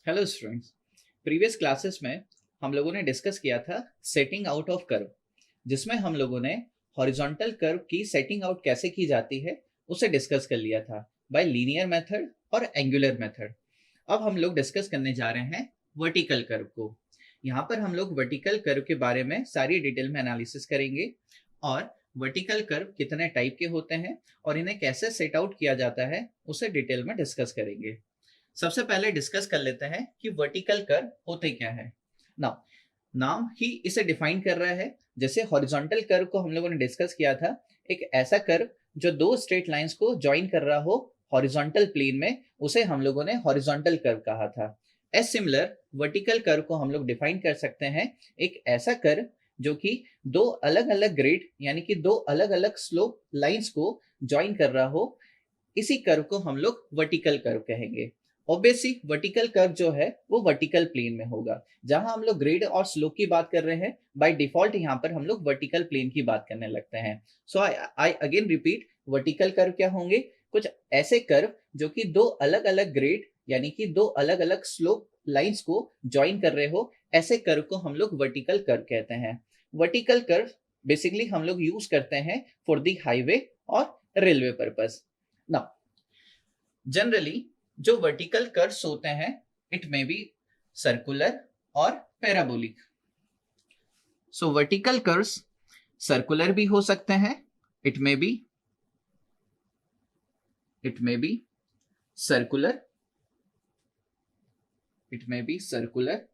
Hello students. Previous classes में हम लोगों ने डिस्कस किया था सेटिंग आउट ऑफ कर्व, जिसमें हम लोगों ने हॉरिजॉन्टल कर्व की सेटिंग आउट कैसे की जाती है उसे डिस्कस कर लिया था बाय लीनियर मेथड और एंगुलर मेथड। अब हम लोग डिस्कस करने जा रहे हैं वर्टिकल कर्व को। यहाँ पर हम लोग वर्टिकल कर्व के बारे में सारी डिटेल में एनालिसिस करेंगे और वर्टिकल कर्व कितने टाइप के होते हैं और इन्हें कैसे सेट आउट किया जाता है उसे डिटेल में डिस्कस करेंगे। सबसे पहले डिस्कस कर लेते हैं कि वर्टिकल कर्व होते क्या है। नाउ नाम ही इसे डिफाइन कर रहा है। जैसे हॉरिजॉन्टल कर्व को हम लोगों ने डिस्कस किया था, एक ऐसा कर्व जो दो स्ट्रेट लाइंस को ज्वाइन कर रहा हो हॉरिजॉन्टल प्लेन में, उसे हम लोगों ने हॉरिजॉन्टल कर्व कहा था। एज सिमिलर वर्टिकल कर्व को हम लोग डिफाइन कर सकते हैं, एक ऐसा कर्व जो कि दो अलग अलग ग्रेड यानी कि दो अलग अलग स्लोप लाइंस को ज्वाइन कर रहा हो, इसी कर्व को हम लोग वर्टिकल कर्व कहेंगे। ऑब्वियसली वर्टिकल कर्व जो है वो वर्टिकल प्लेन में होगा। जहां हम लोग ग्रेड और स्लोप की बात कर रहे हैं, बाय डिफॉल्ट यहाँ पर हम लोग वर्टिकल प्लेन की बात करने लगते हैं। So I again repeat, vertical curve क्या होंगे? कुछ ऐसे कर्व जो कि दो अलग अलग ग्रेड यानी कि दो अलग अलग स्लोप लाइंस को ज्वाइन कर रहे हो, ऐसे कर्व को हम लोग वर्टिकल कर्व कहते हैं। वर्टिकल कर्व बेसिकली हम लोग यूज करते हैं फॉर दी हाईवे और रेलवे पर्पस। नाउ जनरली जो वर्टिकल कर्व्स होते हैं, it may be circular or parabolic. So vertical curves circular भी हो सकते हैं, it may be circular, it may be circular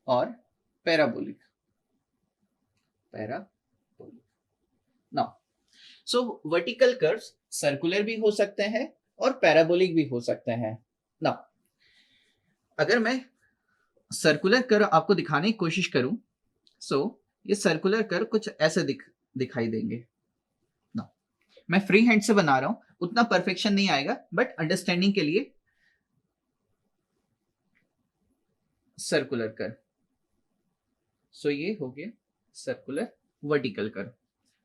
or parabolic. Now so vertical curves circular भी हो सकते हैं और पैराबोलिक भी हो सकते हैं। नाउ अगर मैं सर्कुलर कर्व आपको दिखाने की कोशिश करूं, सो ये सर्कुलर कर्व कुछ ऐसे दिखाई देंगे ना। मैं फ्री हैंड से बना रहा हूं, उतना परफेक्शन नहीं आएगा, बट अंडरस्टैंडिंग के लिए सर्कुलर कर्व। सो ये हो गया सर्कुलर वर्टिकल कर्व।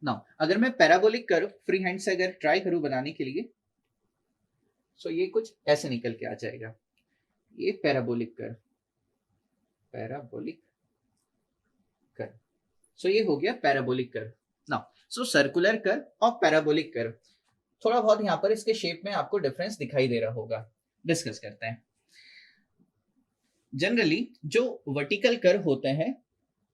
नाउ अगर मैं पैराबोलिक कर्व फ्री हैंड से अगर ट्राई करूं बनाने के लिए, सो ये कुछ ऐसे निकल के आ जाएगा। ये parabolic curve, parabolic curve. So ये हो गया parabolic curve. Now so circular curve और पैराबोलिक कर्व, थोड़ा बहुत यहाँ पर इसके शेप में आपको डिफरेंस दिखाई दे रहा होगा। डिस्कस करते हैं। जनरली जो वर्टिकल कर्व होते हैं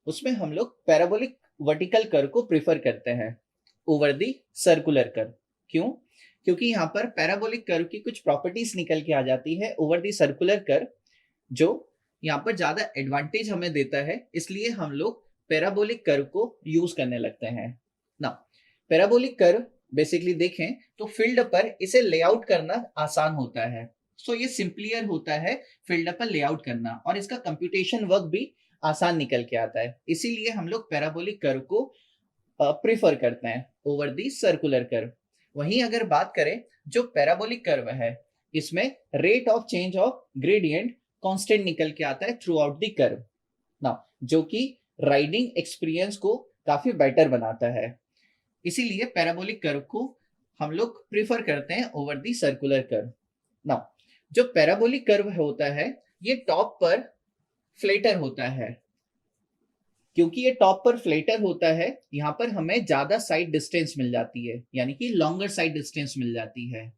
उसमें हम लोग पैराबोलिक वर्टिकल कर्व को प्रिफर करते हैं ओवर दी सर्कुलर कर्व। क्यों? क्योंकि यहाँ पर पैराबोलिक कर्व की कुछ प्रॉपर्टीज निकल के आ जाती है ओवर दी सर्कुलर कर्व, जो यहाँ पर ज्यादा एडवांटेज हमें देता है, इसलिए हम लोग पैराबोलिक कर्व को यूज करने लगते हैं ना। पैराबोलिक कर्व बेसिकली देखें तो फील्ड पर इसे लेआउट करना आसान होता है। सो ये सिंपलियर होता है फील्ड पर लेआउट करना, और इसका कंप्यूटेशन वर्क भी आसान निकल के आता है, इसीलिए हम लोग पैराबोलिक कर्व को प्रेफर करते हैं ओवर दी सर्कुलर कर्व। वहीं अगर बात करें जो पैराबोलिक कर्व है, इसमें rate of change of gradient constant निकल के आता है थ्रू आउट दी कर्व ना, जो कि राइडिंग एक्सपीरियंस को काफी बेटर बनाता है। इसीलिए पैराबोलिक कर्व को हम लोग प्रेफर करते हैं over the circular curve. Now जो पैराबोलिक कर्व होता है, ये टॉप पर फ्लेटर होता है। क्योंकि ये टॉप पर फ्लेटर होता है, यहाँ पर हमें ज्यादा साइड डिस्टेंस मिल जाती है, यानी कि लॉन्गर साइड डिस्टेंस मिल जाती है,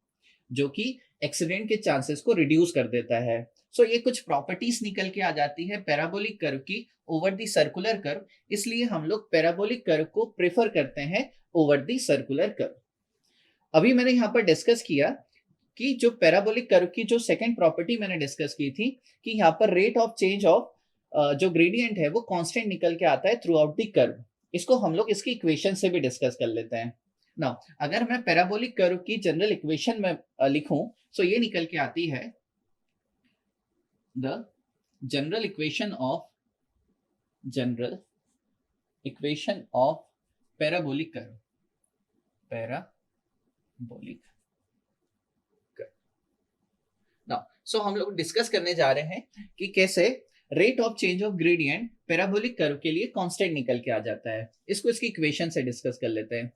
जो कि एक्सीडेंट के चांसेस को रिड्यूस कर देता है। सो ये कुछ प्रॉपर्टीज निकल के आ जाती है पैराबोलिक कर्व की ओवर दी सर्कुलर कर्व, इसलिए हम लोग पैराबोलिक कर्व को प्रेफर करते हैं ओवर दी सर्कुलर कर्व। अभी मैंने यहाँ पर डिस्कस किया कि जो पैराबोलिक कर्व की जो सेकंड प्रॉपर्टी मैंने डिस्कस की थी कि यहाँ पर रेट ऑफ चेंज ऑफ जो ग्रेडियंट है वो कांस्टेंट निकल के आता है थ्रू आउट द कर्व। इसको हम लोग इसकी इक्वेशन से भी डिस्कस कर लेते हैं ना। अगर मैं पैराबोलिक कर्व की जनरल इक्वेशन में लिखूं, सो ये निकल के आती है the general equation of parabolic curve, parabolic curve ना। सो हम लोग डिस्कस करने जा रहे हैं कि कैसे rate of change of gradient parabolic curve के लिए कांस्टेंट निकल के आ जाता है। इसको इसकी इक्वेशन से डिस्कस कर लेते हैं।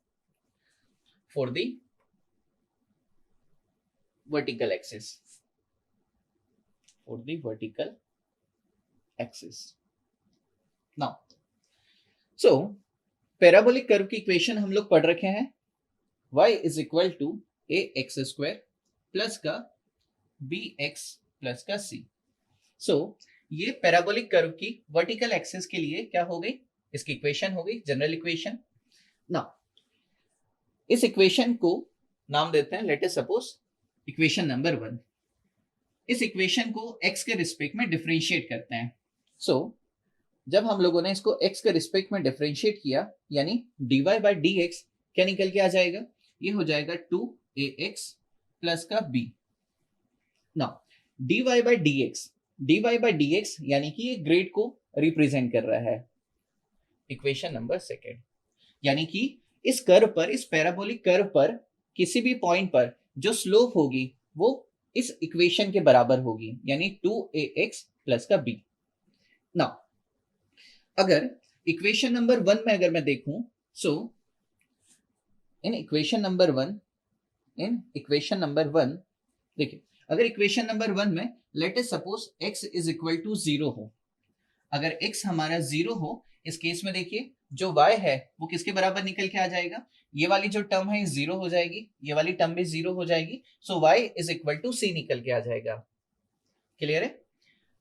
For the vertical axis, for the vertical axis. Now, so parabolic curve की इक्वेशन हम लोग पढ़ रखे हैं, y is equal to ax square plus का bx प्लस का c. So ये पैराबोलिक कर्व की वर्टिकल एक्सिस के लिए क्या हो गई, इसकी इक्वेशन हो गई, जनरल इक्वेशन. नाउ इस इक्वेशन को नाम देते हैं, late us suppose equation number 1. इस इक्वेशन को x के रिस्पेक्ट में डिफरेंशिएट करते हैं. सो जब हम लोगों ने इसको x के रिस्पेक्ट में डिफरेंशिएट किया, यानी dy बाई dx क्या निकल के आ जाएगा, ये हो जाएगा 2ax प्लस का b. Now dy by dx यानी कि ये ग्रेड को रिप्रेजेंट कर रहा है. इक्वेशन नंबर 2, यानी कि इस कर्व पर, इस पैराबोलिक कर्व पर किसी भी पॉइंट पर जो स्लोप होगी वो इस इक्वेशन के बराबर होगी, यानी 2ax प्लस का b. नाउ अगर इक्वेशन नंबर 1 में अगर मैं देखूं, सो इन इक्वेशन नंबर 1 देखिए, अगर इक्वेशन नंबर 1 में let us suppose x is equal to 0 हो, अगर x हमारा 0 हो, इस केस में देखिए जो y है वो किसके बराबर निकल के आ जाएगा, ये वाली जो टर्म है 0 हो जाएगी, ये वाली टर्म भी 0 हो जाएगी. So y is equal to c निकल के आ जाएगा. क्लियर है?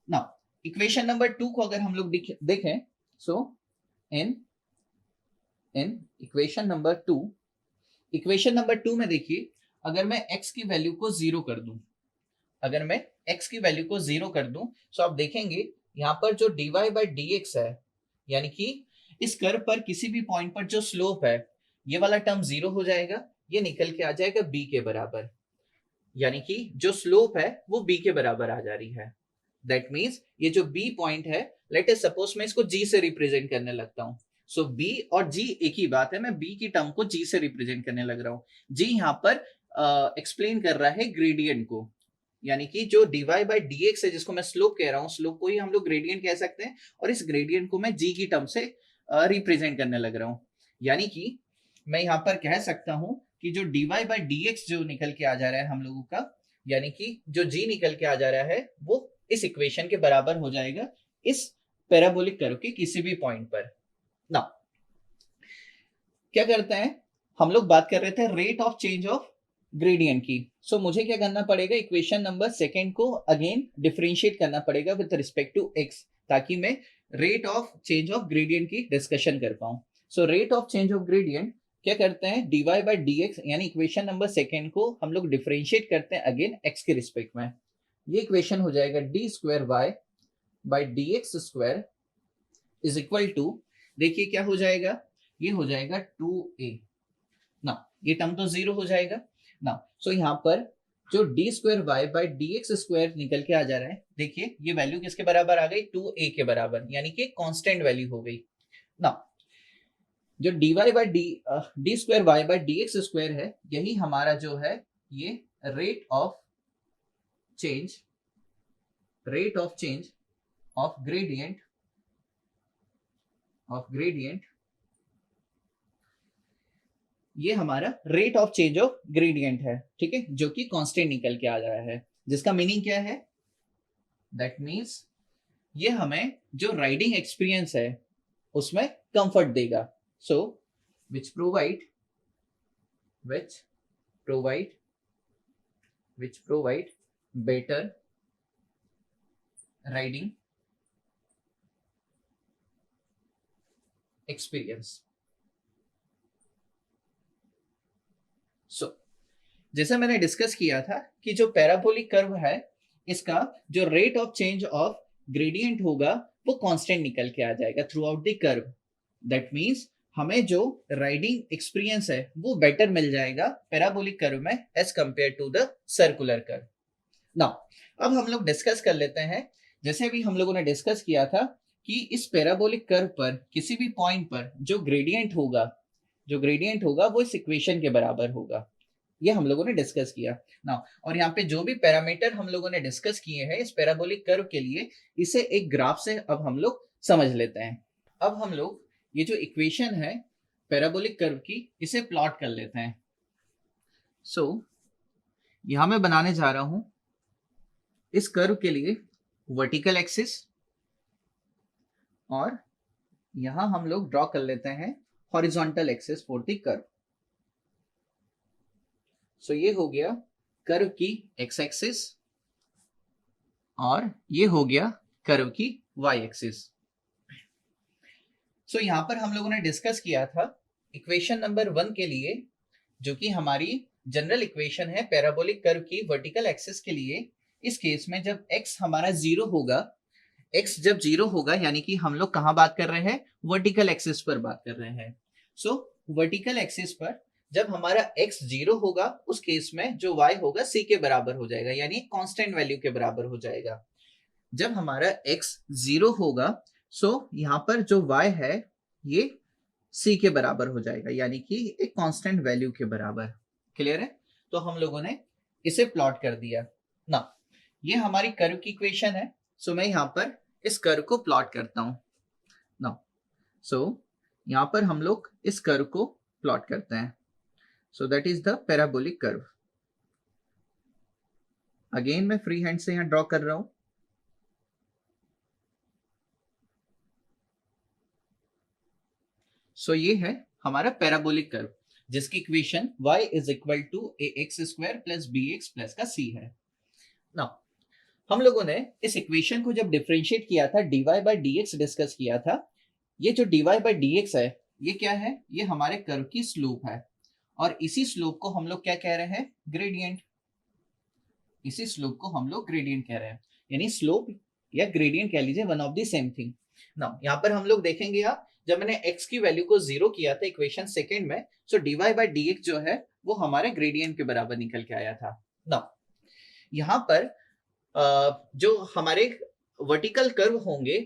नाउ इक्वेशन नंबर 2 को अगर हम लोग देखें, सो इन इक्वेशन नंबर 2 में देखिए, अगर मैं x की वैल्यू को 0 कर दूं, सो आप देखेंगे यहाँ पर जो dy बाई dx है, यानी कि इस कर्व पर किसी भी पॉइंट पर जो स्लोप है, ये वाला टर्म 0 हो जाएगा, ये निकल के आ जाएगा b के बराबर, यानी कि जो स्लोप है वो b के बराबर आ जा रही है. दैट मीन्स ये जो b पॉइंट है, लेट अस सपोज मैं इसको g से रिप्रेजेंट करने लगता हूँ. सो b और g एक ही बात है, मैं b की टर्म को g से रिप्रेजेंट करने लग रहा हूँ. g यहाँ पर एक्सप्लेन कर रहा है ग्रेडियंट को, यानी कि जो dy बाई dx है, जिसको मैं स्लोप कह रहा हूँ, स्लोप को ही हम लोग ग्रेडियंट कह सकते हैं, और इस ग्रेडियंट को मैं g की टर्म से रिप्रेजेंट करने लग रहा हूँ. यानी कि मैं यहाँ पर कह सकता हूँ कि जो dy बाई dx जो निकल के आ जा रहा है हम लोगों का, यानी कि जो g निकल के आ जा रहा है वो इस इक्वेशन के बराबर हो जाएगा इस पैराबोलिक कर्व के किसी भी पॉइंट पर. नाउ क्या करते हैं, हम लोग बात कर रहे थे rate of change of gradient की. सो मुझे क्या करना पड़ेगा, इक्वेशन नंबर 2 को अगेन डिफरेंशिएट करना पड़ेगा विद रिस्पेक्ट टू x, ताकि मैं rate of change of gradient की डिस्कशन कर पाऊं. So rate of change of gradient क्या करते हैं, dy बाई dx, यानी इक्वेशन नंबर 2 को हम लोग डिफरेंशिएट करते हैं अगेन x के रिस्पेक्ट में. ये इक्वेशन हो जाएगा d square y by dx square is equal to, देखिए क्या हो जाएगा, ये हो जाएगा 2a. ना ये टर्म तो 0 हो जाएगा ना. सो यहाँ पर जो d square y by dx square निकल के आ जा रहा है, देखिए ये वैल्यू किसके बराबर आ गई, 2a के बराबर, यानी कि कांस्टेंट वैल्यू हो गई. ना जो dy by d square y by dx square है, यही हमारा जो है ये rate of change of gradient ये हमारा rate of change of gradient है. ठीक है, जो कि कांस्टेंट निकल के आ रहा है, जिसका मीनिंग क्या है, दैट मीन्स ये हमें जो राइडिंग एक्सपीरियंस है उसमें कंफर्ट देगा. So which provide better riding experience. जैसे मैंने डिस्कस किया था कि जो पैराबोलिक कर्व है, इसका जो rate of change of gradient होगा वो कांस्टेंट निकल के आ जाएगा throughout the curve. That means हमें जो राइडिंग एक्सपीरियंस है वो बेटर मिल जाएगा पैराबोलिक कर्व में as compare to the circular curve. Now अब हम लोग डिस्कस कर लेते हैं, जैसे अभी हम लोगों ने डिस्कस किया था कि इस पैराबोलिक कर्व पर किसी भी पॉइंट पर जो ग्रेडियंट होगा वो इस इक्वेशन के बराबर होगा. ये हम लोगों ने डिस्कस किया ना. और यहाँ पे जो भी पैरामीटर हम लोगों ने डिस्कस किए हैं इस पैराबोलिक कर्व के लिए, इसे एक ग्राफ से अब हम लोग समझ लेते हैं. अब हम लोग ये जो इक्वेशन है पैराबोलिक कर्व की, इसे प्लॉट कर लेते हैं. सो यहां मैं बनाने जा रहा हूं इस कर्व के लिए वर्टिकल एक्सिस और यहां हम लोग ड्रॉ कर लेते हैं horizontal axis for the curve. So ये हो गया कर्व की एक्स एक्सिस और ये हो गया कर्व की वाई एक्सिस। सो यहां पर हम लोगों ने डिस्कस किया था इक्वेशन नंबर 1 के लिए, जो कि हमारी जनरल इक्वेशन है पैराबोलिक कर्व की वर्टिकल एक्सिस के लिए। इस केस में जब x हमारा 0 होगा, x जब 0 होगा यानी कि हम लोग कहां बात कर रहे हैं, वर्टिकल एक्सिस पर बात कर रहे हैं। सो वर्टिकल एक्सिस पर जब हमारा x 0 होगा, उस केस में जो y होगा c के बराबर हो जाएगा, यानी कांस्टेंट वैल्यू के बराबर हो जाएगा। जब हमारा x 0 होगा, सो यहाँ पर जो y है ये c के बराबर हो जाएगा, यानी कि एक कांस्टेंट वैल्यू के बराबर। क्लियर है? तो हम लोगों ने इसे प्लॉट कर दिया ना। ये हमारी कर्व की इक्वेशन है। सो मैं यहाँ पर इस कर्व को प्लॉट करता हूं ना। सो यहाँ पर हम लोग इस कर्व को प्लॉट करते हैं। So that is the parabolic curve. Again मैं फ्री हैंड से यहाँ ड्रॉ कर रहा हूं। सो ये है हमारा पैराबोलिक कर्व, जिसकी equation y is equal to ax square plus bx plus का c है ना। हम लोगों ने इस इक्वेशन को जब डिफरेंशिएट किया था, dy बाई dx डिस्कस किया था। ये जो dy बाई dx है, ये क्या है? ये हमारे कर्व की स्लोप है, और इसी स्लोप को हम लोग क्या कह रहे हैं? ग्रेडियंट। इसी स्लोप को हम लोग ग्रेडियंट कह रहे हैं, यानी स्लोप या ग्रेडियंट कह लीजिए, one of the same thing ना। यहाँ पर हम लोग देखेंगे यहाँ, जब मैंने x की वैल्यू को 0 किया था इक्वेशन सेकंड में, सो dy बाई dx जो है वो हमारे ग्रेडियंट के बराबर निकल के आया था ना। यहाँ पर जो हमारे वर्टिकल कर्व होंगे,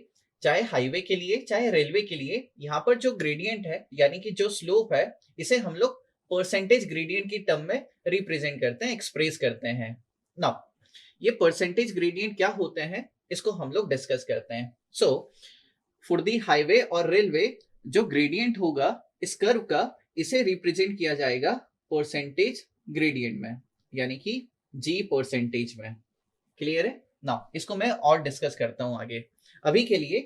चाहे हाईवे के लिए चाहे रेलवे के लिए, यहाँ पर जो ग्रेडियंट है यानी कि जो स्लोप है, इसे हम लोग परसेंटेज ग्रेडियंट की टर्म में रिप्रेजेंट करते हैं, एक्सप्रेस करते हैं ना। ये परसेंटेज ग्रेडियंट क्या होते हैं, इसको हम लोग डिस्कस करते हैं। सो फॉर दी हाईवे और रेलवे जो ग्रेडियंट होगा इस कर्व का, इसे रिप्रेजेंट किया जाएगा परसेंटेज ग्रेडियंट में, यानी कि g परसेंटेज में। क्लियर है ना? इसको मैं और डिस्कस करता हूं आगे। अभी के लिए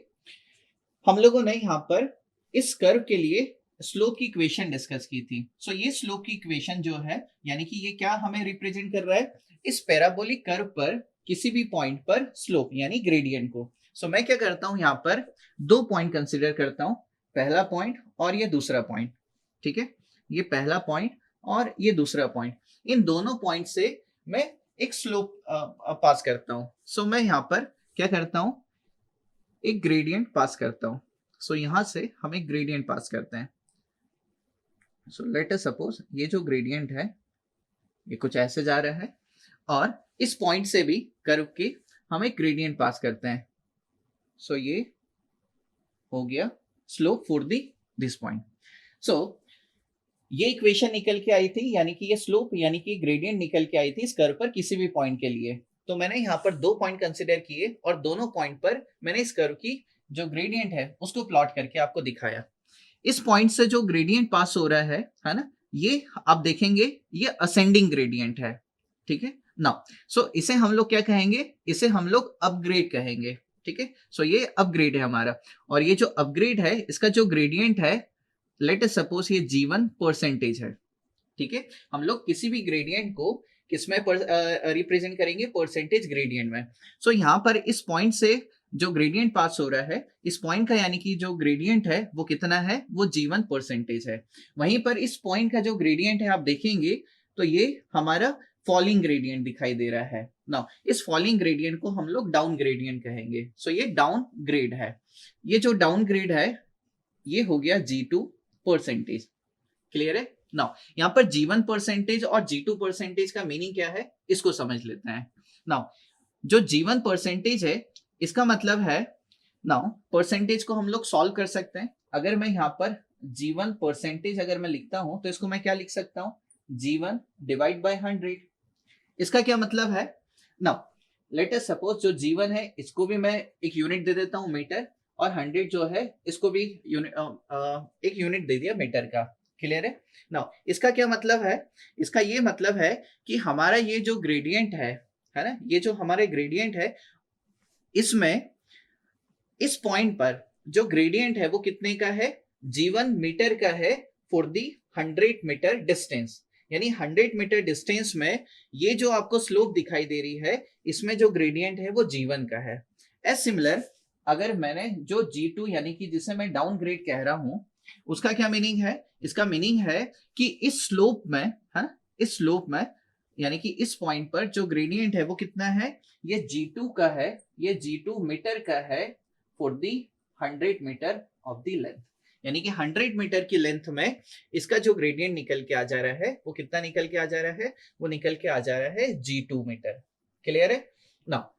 हम लोगों ने यहाँ पर इस कर्व के लिए स्लोप की इक्वेशन डिस्कस की थी। सो ये स्लोप की इक्वेशन जो है, यानी कि ये क्या हमें रिप्रेजेंट कर रहा है? इस पैराबोलिक कर्व पर किसी भी पॉइंट पर स्लोप यानी ग्रेडियंट को। सो मैं क्या करता हूं, यहाँ पर दो पॉइंट कंसिडर करता हूं, पहला पॉइंट और ये दूसरा पॉइंट। ठीक है, ये पहला पॉइंट और ये दूसरा पॉइंट, इन दोनों पॉइंट से मैं एक स्लोप पास करता हूं। सो मैं यहाँ पर क्या करता हूं, एक ग्रेडियंट पास करता हूं। सो यहां से हम एक ग्रेडियंट पास करते हैं। सो लेट अस सपोज ये जो ग्रेडियंट है ये कुछ ऐसे जा रहा है, और इस पॉइंट से भी कर्व के हम एक ग्रेडियंट पास करते हैं। सो ये हो गया स्लोप फॉर दिस पॉइंट। सो ये इक्वेशन निकल के आई थी, यानी कि ये स्लोप यानी कि ग्रेडियंट निकल के आई थी इस कर्व पर किसी भी पॉइंट के लिए। तो मैंने यहाँ पर दो पॉइंट कंसिडर किए और दोनों पॉइंट पर मैंने इस कर्व की जो ग्रेडियंट है उसको प्लॉट करके आपको दिखाया। इस पॉइंट से जो ग्रेडियंट पास हो रहा है ना, ये आप देखेंगे ये असेंडिंग ग्रेडियंट है। ठीक है ना? सो इसे हम लोग क्या कहेंगे? इसे हम लोग अपग्रेड कहेंगे। ठीक है, सो ये अपग्रेड है हमारा, और ये जो अपग्रेड है इसका जो ग्रेडियंट है, लेट अस सपोज ये g1 परसेंटेज है। ठीक है, हम लोग किसी भी ग्रेडियंट को किसमें रिप्रेजेंट करेंगे? परसेंटेज ग्रेडियंट में। सो यहाँ पर इस पॉइंट से जो ग्रेडियंट पास हो रहा है, इस पॉइंट का यानी कि जो ग्रेडियंट है वो कितना है? वो g1 परसेंटेज है। वहीं पर इस पॉइंट का जो ग्रेडियंट है आप देखेंगे तो ये हमारा फॉलिंग ग्रेडियंट दिखाई दे रहा है ना। इस फॉलिंग ग्रेडियंट को हम लोग डाउन ग्रेडियंट कहेंगे। सो ये डाउन ग्रेड है। ये जो डाउन ग्रेड है ये हो गया g2 परसेंटेज। क्लियर है नाउ? यहाँ पर g1 परसेंटेज और g2 परसेंटेज का मीनिंग क्या है, इसको समझ लेते हैं। नाउ जो g1 परसेंटेज है इसका मतलब है, नाउ परसेंटेज को हम लोग सॉल्व कर सकते हैं। अगर मैं यहाँ पर g1 परसेंटेज अगर मैं लिखता हूं तो इसको मैं क्या लिख सकता हूं? g1 divide by 100। इसका क्या मतलब है? नाउ लेट अस सपोज जो g1 है इसको भी मैं एक यूनिट दे देता हूं मीटर, और 100 जो है इसको भी एक यूनिट दे दिया मीटर का। क्लियर है नाउ? इसका क्या मतलब है? इसका ये मतलब है कि हमारा ये जो ग्रेडियंट है ना, ये जो हमारे ग्रेडियंट है इसमें इस पॉइंट पर जो ग्रेडियंट है वो कितने का है, g1 मीटर का है फॉर दी 100 मीटर डिस्टेंस। यानी 100 मीटर डिस्टेंस में ये जो आपको स्लोप दिखाई दे रही है, इसमें जो ग्रेडियंट है वो g1 का है। एज सिमिलर अगर मैंने जो g2 यानी कि जिसे मैं डाउन ग्रेड कह रहा हूं, उसका क्या मीनिंग है, इसका मीनिंग है कि इस स्लोप में, है ना, इस स्लोप में यानी कि इस पॉइंट पर जो ग्रेडियंट है वो कितना है, ये g2 का है, ये g2 मीटर का है for the 100 metre of the length. यानी कि 100 मीटर की लेंथ में इसका जो ग्रेडियंट निकल के आ जा रहा है वो कितना निकल के आ जा रहा है, वो निकल के आ जा रहा है g2 मीटर। क्लियर है ना।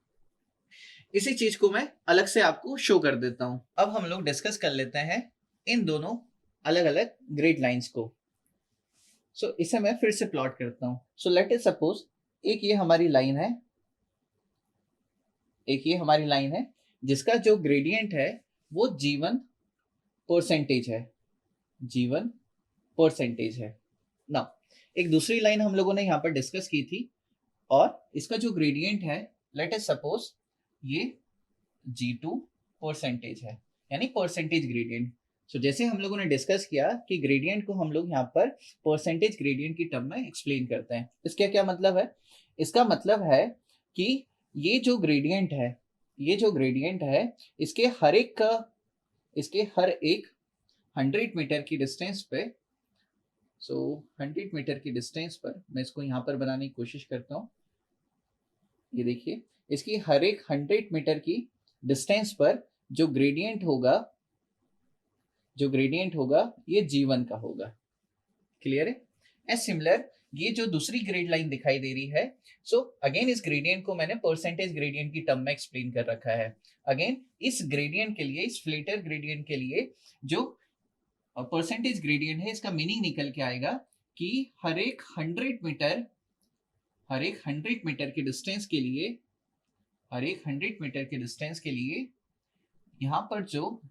इसी चीज को मैं अलग से आपको शो कर देता हूं। अब हम लोग डिस्कस कर लेते हैं इन दोनों अलग अलग ग्रेड लाइंस को। सो इसे मैं फिर से प्लॉट करता हूं। सो लेट इज सपोज एक ये हमारी लाइन है, एक ये हमारी लाइन है जिसका जो ग्रेडियंट है वो g1 परसेंटेज है, g1 परसेंटेज है ना। एक दूसरी लाइन हम लोगों ने यहाँ पर डिस्कस की थी और इसका जो ग्रेडियंट है लेट अस सपोज ये g2 परसेंटेज है, यानी परसेंटेज ग्रेडियंट। सो जैसे हम लोगों ने डिस्कस किया कि ग्रेडियंट को हम लोग यहाँ पर परसेंटेज ग्रेडियंट की टर्म में एक्सप्लेन करते हैं। इसका क्या मतलब है, इसका मतलब है कि ये जो ग्रेडियंट है, ये जो ग्रेडियंट है इसके हर एक 100 मीटर की डिस्टेंस पे, सो 100 मीटर की डिस्टेंस पर मैं इसको यहाँ पर बनाने की कोशिश करता हूँ। ये देखिए इसकी हर एक 100 मीटर की डिस्टेंस पर जो ग्रेडियंट होगा, जो ग्रेडियंट होगा ये g1 का होगा। क्लियर है। एज सिमिलर ये जो दूसरी ग्रेड लाइन दिखाई दे रही है, सो अगेन इस ग्रेडियंट को मैंने परसेंटेज ग्रेडियंट की टर्म में एक्सप्लेन कर रखा है। अगेन इस ग्रेडियंट के लिए, इस फ्लेटर ग्रेडियंट के लिए जो परसेंटेज ग्रेडियंट है, इसका मीनिंग निकल के आएगा कि हर एक 100 मीटर, हर एक 100 मीटर की डिस्टेंस के लिए, हर एक 100 मीटर के डिस्टेंस के लिए यहाँ पर जो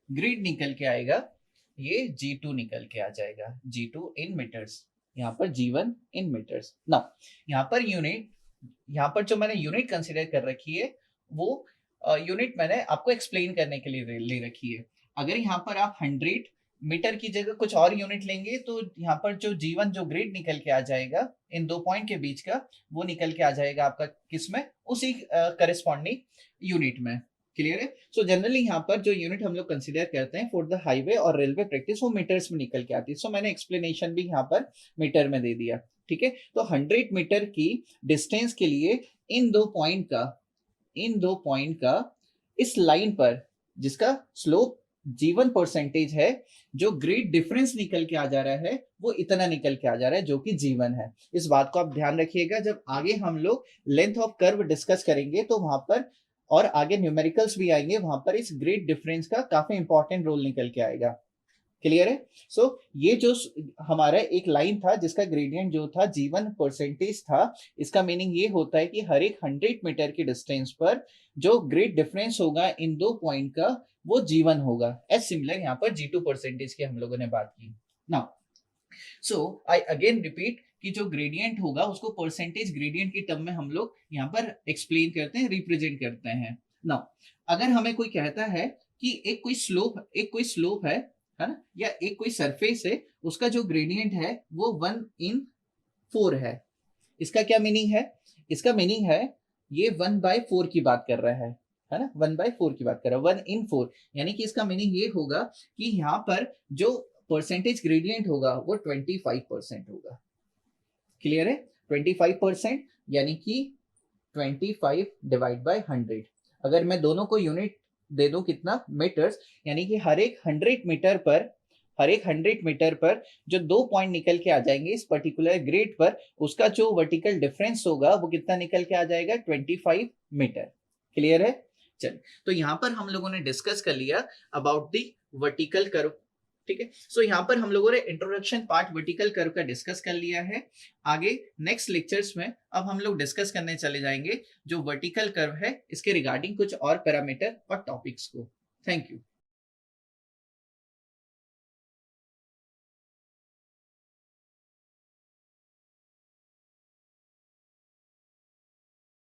ग्रिड निकल के आएगा ये g2 निकल के आ जाएगा, g2 इन मीटर्स, यहाँ पर g1 इन मीटर्स ना। यहाँ पर यूनिट, यहाँ पर जो मैंने यूनिट कंसीडर कर रखी है वो यूनिट मैंने आपको एक्सप्लेन करने के लिए ले रखी है। अगर यहाँ पर आप 100 मीटर की जगह कुछ और यूनिट लेंगे तो यहाँ पर जो g1 जो ग्रिड निकल के आ जाएगा इन दो पॉइंट के बीच का, वो निकल के आ जाएगा आपका किसमें, उसी करेस्पॉन्डिंग यूनिट में। क्लियर है। सो जनरली यहाँ पर जो यूनिट हम लोग कंसीडर करते हैं फॉर द हाईवे और रेलवे प्रैक्टिस वो मीटर्स में निकल के आती है। सो मैंने एक्सप्लेनेशन भी यहाँ पर मीटर में दे दिया। ठीक है। तो 100 मीटर की डिस्टेंस के लिए इन दो पॉइंट का, इन दो पॉइंट का इस लाइन पर जिसका स्लोप g1 परसेंटेज है, जो ग्रेड डिफरेंस निकल के आ जा रहा है वो इतना निकल के आ जा रहा है जो कि g1 है। इस बात को आप ध्यान रखिएगा, जब आगे हम लोग लेंथ ऑफ कर्व डिस्कस करेंगे तो वहां पर और आगे न्यूमेरिकल्स भी आएंगे, वहां पर इस ग्रेड डिफरेंस का काफी इंपॉर्टेंट रोल निकल के आएगा। क्लियर है। सो ये जो हमारा एक लाइन था जिसका ग्रेडियंट जो था g1 परसेंटेज था, इसका मीनिंग ये होता है कि हर एक 100 मीटर की डिस्टेंस पर जो ग्रेड डिफरेंस होगा इन दो पॉइंट का वो g1 होगा। एज सिमिलर यहाँ पर g2 परसेंटेज की हम लोगों ने बात की ना। सो आई अगेन रिपीट कि जो ग्रेडियंट होगा उसको परसेंटेज ग्रेडियंट की टर्म में हम लोग यहाँ पर एक्सप्लेन करते हैं, रिप्रेजेंट करते हैं ना। अगर हमें कोई कहता है कि एक कोई स्लोप है ना, या एक कोई सरफेस है, उसका जो ग्रेडियंट है वो 1/4 है, इसका क्या मीनिंग है, इसका मीनिंग है ये 1/4 की बात कर रहा है ना, 1/4 की बात कर रहा है, 1/4। यानी कि इसका मीनिंग ये होगा कि यहाँ पर जो परसेंटेज ग्रेडियंट होगा वो 25% होगा। क्लियर है। 25% यानी कि 25 डिवाइड बाय 100। अगर मैं दोनों को यूनिट दे दूं कितना, मीटर्स, यानी कि हर एक 100 मीटर पर, हर एक 100 मीटर पर जो दो पॉइंट निकल के आ जाएंगे इस पर्टिकुलर ग्रेड पर, उसका जो वर्टिकल डिफरेंस होगा वो कितना निकल के आ जाएगा, 25 मीटर। क्लियर है। चलिए, तो यहाँ पर हम लोगों ने डिस्कस कर लिया अबाउट द वर्टिकल कर्व। ठीक है। सो यहाँ पर हम लोगों ने इंट्रोडक्शन पार्ट वर्टिकल कर्व का डिस्कस कर लिया है। आगे नेक्स्ट लेक्चर्स में अब हम लोग डिस्कस करने चले जाएंगे जो वर्टिकल कर्व है, इसके रिगार्डिंग कुछ और पैरामीटर और टॉपिक्स को। Thank you.